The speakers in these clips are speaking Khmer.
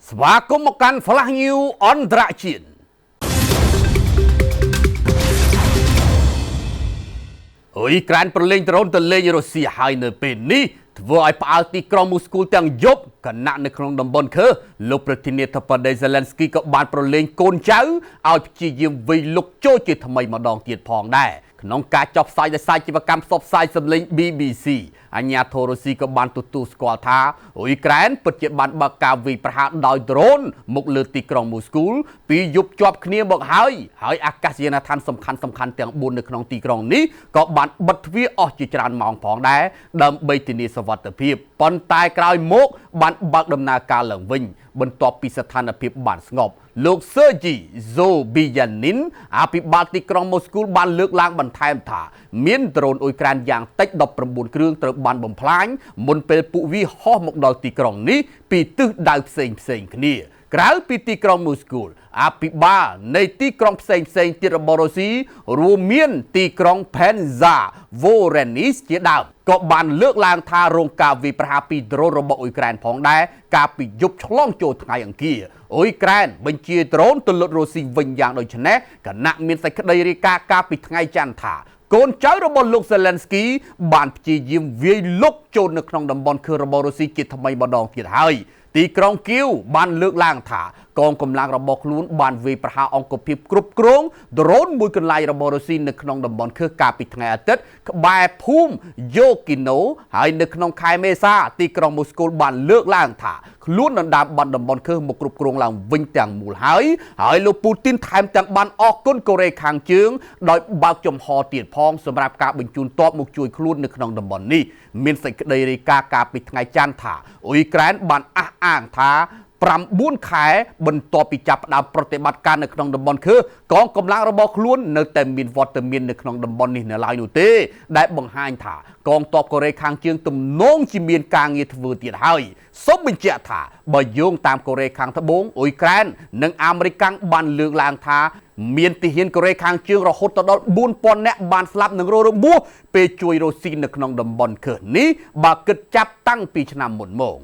ស្វាគមន៍មកកាន់ Flash News អន្តរជាតិអ៊ុយក្រែនប្រឡែងដ្រូនទៅលេងរុស្ស៊ីហើយនៅពេលនេះធ្វើឲ្យផ្អើលទីក្រុងមូស្គូទាំងយប់គណៈនៅក្នុងតំបន់ខឺលោកប្រធានាធិបតី Zelensky ក៏បានប្រឡែងកូនចៅឲ្យព្យាយាមវិលលុកចូលជាថ្មីម្ដងទៀតផងដែរក្នុងការចុះផ្សាយដោយសារជីវកម្មផ្សព្វផ្សាយសម្លេង BBC អាញាធររុស្ស៊ីក៏បានទទួលស្គាល់ថាអ៊ុយក្រែនពិតជាបានបើកការវាយប្រហារដោយដ្រូនមកលើទីក្រុងមូស្គូពីយប់ជាប់គ្នាមកហើយអាកាសយានដ្ឋានសំខាន់ទាំង4នៅក្នុងទីក្រុងនេះក៏បានបិទទ្វារអស់ជាច្រើនម៉ោងផងដែរដើម្បីធានាសុវត្ថិភាពប៉ុន្តែក្រោយមកបានបើកដំណើរការឡើងវិញបន្ទាប់ពីស្ថានភាពបានស្ងប់លោក Sergei Sobyanin អភិបាលទីក្រុងមូស្គូបានលើកឡើងបន្ថែមថាមានដ្រូនអ៊ុយក្រែនយ៉ាងតិច19គ្រឿងត្រូវបានបំផ្លាញមុនពេលពួកវាហោះមកដល់ទីក្រុងនេះពីទិសដៅផ្សេងគ្នាក្រៅពីទីក្រុងមូស្គូអភិបាលនៃទីក្រុងផ្សេងទៀតរបស់រុស្ស៊ីរួមមានទីក្រុង Penza Voronezh ជាដើមក៏បានលើកឡើងថារងការវាយប្រហារពីដ្រូនរបស់អ៊ុយក្រែនផងដែរកាលពីយប់ឆ្លងចូលថ្ងៃអង្គារអ៊ុយក្រែនបញ្ជាដ្រូនទៅលុតរុស្ស៊ីវិញយ៉ាងដូចនេះគណៈមានសេចក្តីរាយការណ៍កាលពីថ្ងៃច័ន្ទថាកូនចៅរបស់លោក Zelensky បានព្យាយាមវាយលុកចូលនៅក្នុងតំបន់ខឺរបស់រុស្ស៊ីជាថ្មីម្ដងទៀតហើយទីក្រុងគៀវបានលើកឡើងថាកងកម្លាំងរបស់ខ្លួនបានវាយប្រហារអង្គភាពគ្រប់គ្រងដ្រូនមួយកន្លែងរបស់រុស្ស៊ីនៅក្នុងតំបន់ខឺកាលពីថ្ងៃអាទិត្យក្បែរភូមិយ៉ូគីណូហើយនៅក្នុងខែមេសាទីក្រុងមូស្គូបានលើកឡើងថាខ្លួនដណ្ដើមបានតំបន់ខឺមកគ្រប់គ្រងឡើងវិញទាំងមូលហើយលោកពូទីនថែមទាំងបានអរគុណកូរ៉េខាងជើងដោយបើកចំហទៀតផងសម្រាប់ការបញ្ជូនទ័ពមកជួយខ្លួននៅក្នុងតំបន់នេះមានសេចក្តីរាយការណ៍កាលពីថ្ងៃច័ន្ទថាអ៊ុយក្រែនបានអះអាងថា9 ខែបន្ទាប់ពីចាប់ផ្ដើមប្រតិបត្តិការនៅក្នុងតំបន់ខឺកងកម្លាំងរបស់ខ្លួននៅតែមានវត្តមាននៅក្នុងតំបន់នេះនៅឡើយនោះទេដែលបង្ហាញថាកងទ័ពកូរ៉េខាងជើងទំនងជាមានការងារធ្វើទៀតហើយសូមបញ្ជាក់ថាបើយោងតាមកូរ៉េខាងត្បូងអ៊ុយក្រែននិងអាមេរិកបានលើកឡើងថាមានទាហានកូរ៉េខាងជើងរហូតដល់ 4000 នាក់បានស្លាប់និងរងរបួសពេលជួយរុស្ស៊ីនៅក្នុងតំបន់ខឺនេះបើគិតចាប់តាំងពីឆ្នាំមុនមក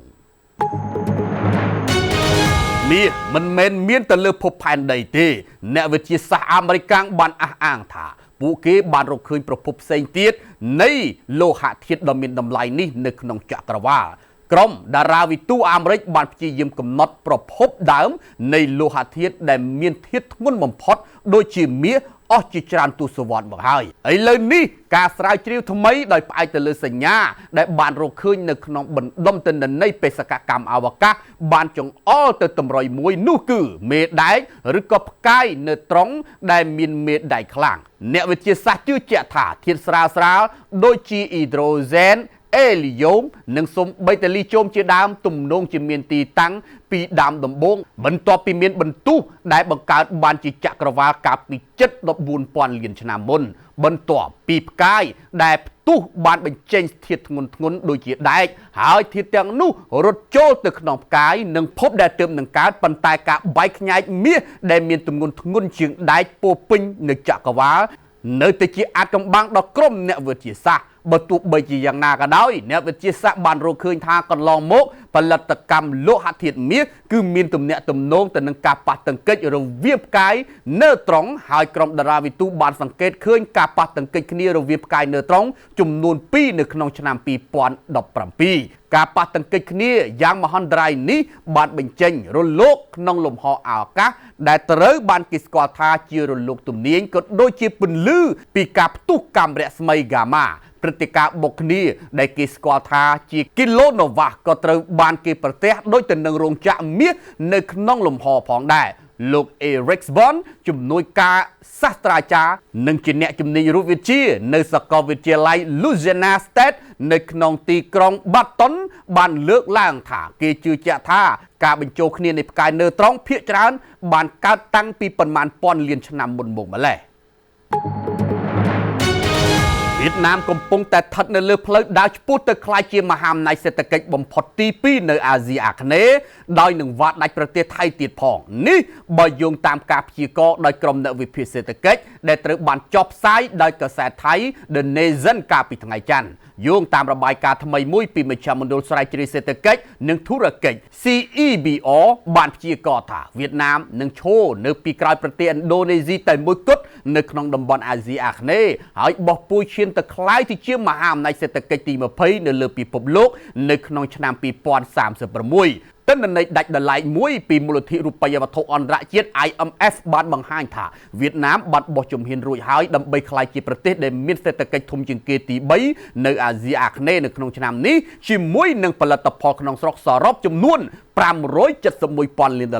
នេះមិនមែនមានតែលើភពផែនដីទេអ្នកវិទ្យាសាស្ត្រអាមេរិកបានអះអាងថាពួកគេបានរកឃើញប្រភពផ្សេងទៀតនៃលោហៈធាតុដ៏មានតម្លៃនេះនៅក្នុងចក្រវាឡក្រុមតារាវិទូអាមេរិកបានព្យាយាមកំណត់ប្រភពដើមនៃលោហៈធាតុដែលមានធាតុធ្ងន់បំផុតដូចជាមាសអស់ជាច្រើនទសវត្សរ៍មកហើយឥឡូវនេះការស្រាវជ្រាវថ្មីដោយផ្អែកទៅលើសញ្ញាដែលបានរកឃើញនៅក្នុងបណ្ដុំទិន្នន័យបេសកកម្មអវកាសបានចង្អុលទៅតម្រុយមួយនោះគឺមេដែកឬក៏ផ្កាយនៅត្រង់ដែលមានមេដែកខ្លាំងអ្នកវិទ្យាសាស្ត្រជឿជាក់ថាធាតុស្រាលដូចជាអ៊ីដ្រូសែនអេលីយ៉ូមនិងសូម្បីតែលីជូមជាដើមទំនងជាមានទីតាំងពីដើមដំបូងបន្ទាប់ពីមានបន្ទុះដែលបង្កើតបានជាចក្រវាឡកាលពី74000 លានឆ្នាំមុនបន្ទាប់ពីផ្កាយដែលផ្ទុះបានបញ្ចេញធាតុធ្ងន់ដូចជាដែកហើយធាតុទាំងនោះរត់ចូលទៅក្នុងផ្កាយនិងភពដែលទើបនឹងកើតប៉ុន្តែការបែកខ្ញែកមាសដែលមានទម្ងន់ធ្ងន់ជាងដែកពោពេញនៅចក្រវាឡនៅតែជាអាចកំបាំងដល់ក្រុមអ្នកវិទ្យាសាស្ត្របើទោះបីជាយ៉ាងណាក៏ដោយអ្នកវិទ្យាសាស្ត្របានរកឃើញថាកន្លងមកផលិតកម្មលោហៈធាតុមាសគឺមានទំនាក់ទំនងទៅនឹងការប៉ះទង្គិចរវាងផ្កាយណឺត្រុងហើយក្រុមតារាវិទូបានសង្កេតឃើញការប៉ះទង្គិចគ្នារវាងផ្កាយណឺត្រុងចំនួន2នៅក្នុងឆ្នាំ2017ការប៉ះទង្គិចគ្នាយ៉ាងមហន្តរាយនេះបានបញ្ចេញរលកក្នុងលំហអាកាសដែលត្រូវបានគេស្គាល់ថាជារលកទំនាញក៏ដូចជាពន្លឺពីការផ្ទុះកាំរស្មីហ្គាម៉ាព្រឹត្តិការណ៍បុកគ្នាដែលគេស្គាល់ថាជាគីឡូណូវ៉ាក៏ត្រូវបានគេប្រទះដូចទៅនឹងរោងចក្រមាសនៅក្នុងលំហផងដែរលោក Eric Bond ជំនួយការសាស្ត្រាចារ្យនិងជាអ្នកជំនាញរូបវិទ្យានៅសាកលវិទ្យាល័យ Louisiana State នៅក្នុងទីក្រុង Baton បានលើកឡើងថាគេជឿជាក់ថាការបញ្ចូលគ្នានៃផ្កាយណឺត្រុងភាគច្រើនបានកើតតាំងពីប៉ុន្មានពាន់លានឆ្នាំមុនមកម្ល៉េះពី ៀតណាមកំពុងតែស្ថិតនៅលើផ្លូវដើរឆ្ពោះទៅក្លាយជាមហាអំណាចសេដ្ឋកិច្ចបំផុតទី2នៅអាស៊ីអាគ្នេយ៍ដោយនឹងវាត់ដាច់ប្រទេសថៃទៀតផងនេះបើយោងតាមការព្យាករណ៍ដោយក្រុមអ្នកវិភាគសេដ្ឋកិច្ចដែលត្រូវបានចុះផ្សាយដោយកសែតថៃ The Nation កាលពីថ្ងៃច័ន្ទយោងតាមរបាយការណ៍ថ្មីមួយពីមជ្ឈមណ្ឌលស្រាវជ្រាវសេដ្ឋកិច្ចនិងធុរកិច្ច CEBR បានព្យាករណ៍ថាវៀតណាមនឹងឈរនៅពីក្រោយប្រទេសឥណ្ឌូនេស៊ីតែមួយគត់នៅក្នុងតំបន់អាស៊ីអាគ្នេយ៍ហើយបោះពុយឈានទៅក្លាយទៅជាមហាអំណាចសេដ្ឋកិច្ចទី20នៅលើពិភពលោកនៅក្នុងឆ្នាំ2036ទិន្នន័យដាច់ដライមួយពីមូលនិធិរូបិយវត្ថុអន្តរជាតិ IMF បានបង្ហាញថាវៀតណាមបានបោះជំហានរួចហើយដើម្បីក្លាយជាប្រទេសដែលមានសេដ្ឋកិច្ចធំជាងគេទី3នៅអាស៊ីអាគ្នេយ៍នៅក្នុងឆ្នាំនេះជាមួយនឹងផលិតផលក្នុងស្រុកសរុបចំនួន$571,000 លាន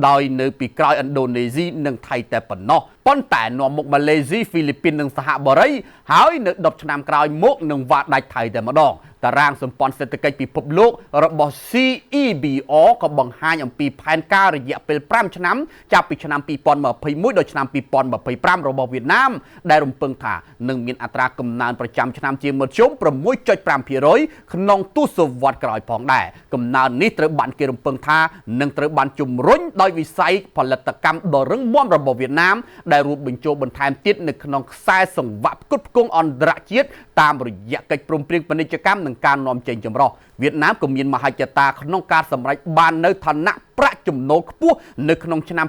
ដោយនៅពីក្រោយឥណ្ឌូនេស៊ីនិងថៃតែប៉ុណ្ណោះប៉ុន្តែនាំមុខម៉ាឡេស៊ីហ្វីលីពីននិងសហបូរីហើយនៅ10ឆ្នាំក្រោយមកនឹងវាដាច់ថៃតែម្ដងតារាងសម្ព័ន្ធសេដ្ឋកិច្ចពិភពលោករបស់ CEBR ក៏បង្ហាញអំពីផែនការរយៈពេល5ឆ្នាំចាប់ពីឆ្នាំ2021ដល់ឆ្នាំ2025របស់វៀតណាមដែលរំពឹងថានឹងមានអត្រាកំណើនប្រចាំឆ្នាំជាមធ្យម 6.5% ក្នុងទសវត្សរ៍ក្រោយផងដែរកំណើននេះត្រូវបានគេរំពឹងថានឹងត្រូវបានជំរុញដោយវិស័យផលិតកម្មដ៏រឹងមាំរបស់វៀតណាមដែលរួមបញ្ចូលបន្ថែមទៀតនៅក្នុងខ្សែសង្វាក់ផ្គត់ផ្គង់អន្តរជាតិតាមរយៈកិច្ចព្រមព្រៀងពាណិជ្ជកម្មនិងការនាំចេញចម្រុះវៀតណាមក៏មានមហិច្ឆតាក្នុងការសម្រេចបាននៅឋានៈប្រាក់ចំណូលខ្ពស់នៅក្នុងឆ្នាំ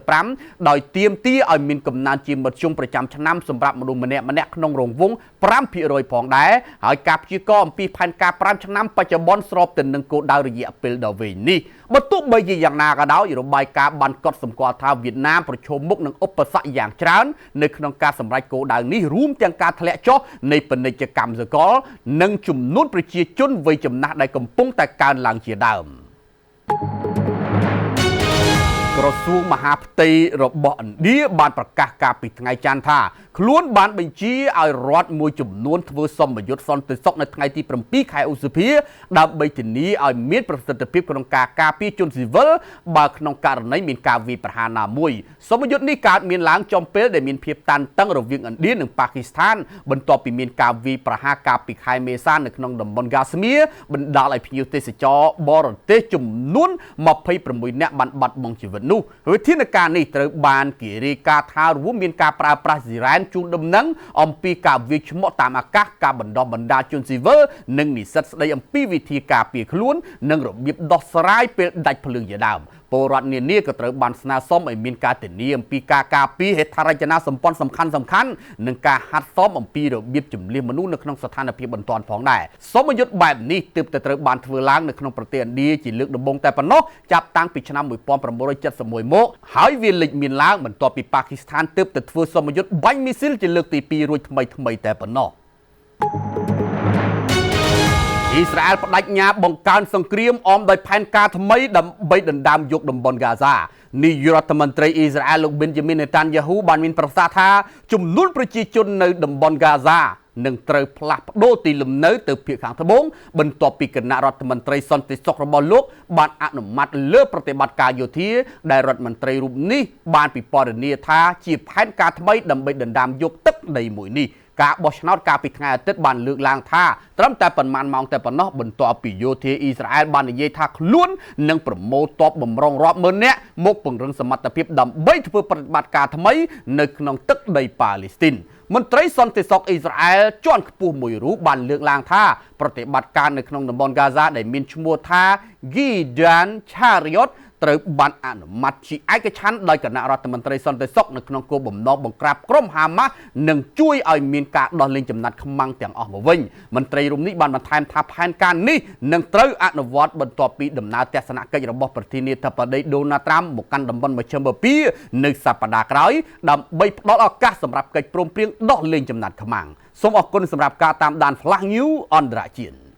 2045ដោយទាមទារឲ្យមានកំណើនជាមធ្យមប្រចាំឆ្នាំសម្រាប់មនុស្សម្នាក់ៗក្នុងរង្វង់ 5% ផងដែរហើយការព្យាករណ៍អំពីផែនការ5ឆ្នាំបច្ចុប្បន្នស្របទៅនឹងគោលដៅរយៈពេលដ៏វែងនេះបើទោះបីជាយ៉ាងណាក៏ដោយរបាយការណ៍បានកត់សម្គាល់ថាវៀតណាមប្រឈមមុខនឹងឧបសគ្គយ៉ាងច្រើននៅក្នុងការសម្រេចគោលដៅនេះរួមទាំងការធ្លាក់ចុះនៃពាណិជ្ជកម្មសកលនិងចំនួនប្រជាជនវ័យចំណាស់ដែលកំពុងតែកើនឡើងជាដើមក្រសួងមហាផ្ទៃរបស់ឥណ្ឌាបានប្រកាសកាលពីថ្ងៃច័ន្ទថាខ្លួនបានបញ្ជាឲ្យរដ្ឋមួយចំនួនធ្វើសម្ពយុទ្ធសន្តិសុខនៅថ្ងៃទី7ខែឧសភាដើម្បីធានាឲ្យមានប្រសិទ្ធភាពក្នុងការការពារជនស៊ីវិលបើក្នុងករណីមានការវាយប្រហារណាមួយសម្ពយុទ្ធនេះកើតមានឡើងចំពេលដែលមានភាពតានតឹងរវាងឥណ្ឌានិងប៉ាគីស្ថានបន្ទាប់ពីមានការវាយប្រហារកាលពីខែមេសានៅក្នុងតំបន់ហ្គាស្មៀបណ្ដាលឲ្យភ្ញៀវទេសចរបរទេសចំនួន26នាក់បានបាត់បង់ជីវិតនោះវិធានការនេះត្រូវបានគេរាយការណ៍ថារួមមានការប្រើប្រាស់ស៊ីរ៉ែនជូនដំណឹងអំពីការវាយឆ្មក់តាមអាកាសការបណ្ដោះបណ្ដាលជនស៊ីវិលនិងនិស្សិតស្ដីអំពីវិធីការពារខ្លួននិងរបៀបដោះស្រាយពេលដាច់ភ្លើងជាដើមពលរដ្ឋនានាក៏ត្រូវបានស្នើសុំឲ្យមានការធានាអំពីការការពារហេដ្ឋារចនាសម្ព័ន្ធសំខាន់ៗនិងការហាត់សមអំពីរបៀបជំនះមនុស្សនៅក្នុងស្ថានភាពបន្ទាន់ផងដែរសម្ពយុទ្ធបែបនេះទើបតែត្រូវបានធ្វើឡើងនៅក្នុងប្រទេសឥណ្ឌាជាលើកដំបូងតែប៉ុណ្ណោះចាប់តាំងពីឆ្នាំ1971មកហើយវាលេចមានឡើងបន្ទាប់ពីប៉ាគីស្ថានទើបតែធ្វើសម្ពយុទ្ធបាញ់មីស៊ីលជាលើកទី2រួចថ្មីតែប៉ុណ្ណោះអ៊ីស្រាអែលបដិញ្ញាបង្កើនសង្គ្រាមអមដោយផែនការថ្មីដើម្បីដណ្ដើមយកតំបន់ហ្គាហ្សានាយករដ្ឋមន្ត្រីអ៊ីស្រាអែលលោកប៊ិនយ៉ាមីននេតានយ៉ាហ៊ូបានមានប្រសាសន៍ថាចំនួនប្រជាជននៅតំបន់ហ្គាហ្សានឹងត្រូវផ្លាស់ប្ដូរទីលំនៅទៅភាគខាងត្បូងបន្ទាប់ពីគណៈរដ្ឋមន្ត្រីសន្តិសុខរបស់លោកបានអនុម័តលើប្រតិបត្តិការយោធាដែលរដ្ឋមន្ត្រីរូបនេះបានពិពណ៌នាថាជាផែនការថ្មីដើម្បីដណ្ដើមយកទឹកដីមួយនេះការបោះឆ្នោតកាលពីថ្ងៃអាទិត្យបានលើកឡើងថាត្រឹមតែប៉ុន្មានម៉ោងតែប៉ុណ្ណោះបន្ទាប់ពីយោធាអ៊ីស្រាអែលបាននិយាយថាខ្លួននឹងប្រមូលទ័ពបម្រុងរាប់ម៉ឺននាក់មកពង្រឹងសមត្ថភាពដើម្បីធ្វើប្រតិបត្តិការថ្មីនៅក្នុងទឹកដីប៉ាឡេស្ទីនមន្ត្រីសន្តិសុខអ៊ីស្រាអែលជាន់ខ្ពស់មួយរូបបានលើកឡើងថាប្រតិបត្តិការនៅក្នុងតំបន់ហ្គាហ្សាដែលមានឈ្មោះថា Gideon Chariot ត្រូវបានអនុម័តជាឯកច្ឆន្ទដោយគណៈរដ្ឋមន្ត្រីសន្តិសុខនៅក្នុងគោលបំណងបង្ក្រាបក្រុមហាម៉ាស់និងជួយឲ្យមានការដោះលែងចំណាត់ខ្មាំងទាំងអស់មកវិញមន្ត្រីរូបនេះបានបន្ថែមថាផែនការនេះនឹងត្រូវអនុវត្តបន្ទាប់ពីដំណើរទស្សនកិច្ចរបស់ប្រធានាធិបតីដូណាល់ត្រាំមកកាន់តំបន់មជ្ឈិមបូព៌ានៅសប្តាហ៍ក្រោយដើម្បីផ្ដល់ឱកាសសម្រាប់កិច្ចព្រមព្រៀងដោះលែងចំណាត់ខ្មាំងសូមអរគុណសម្រាប់ការតាមដាន Flash News អន្តរជាតិ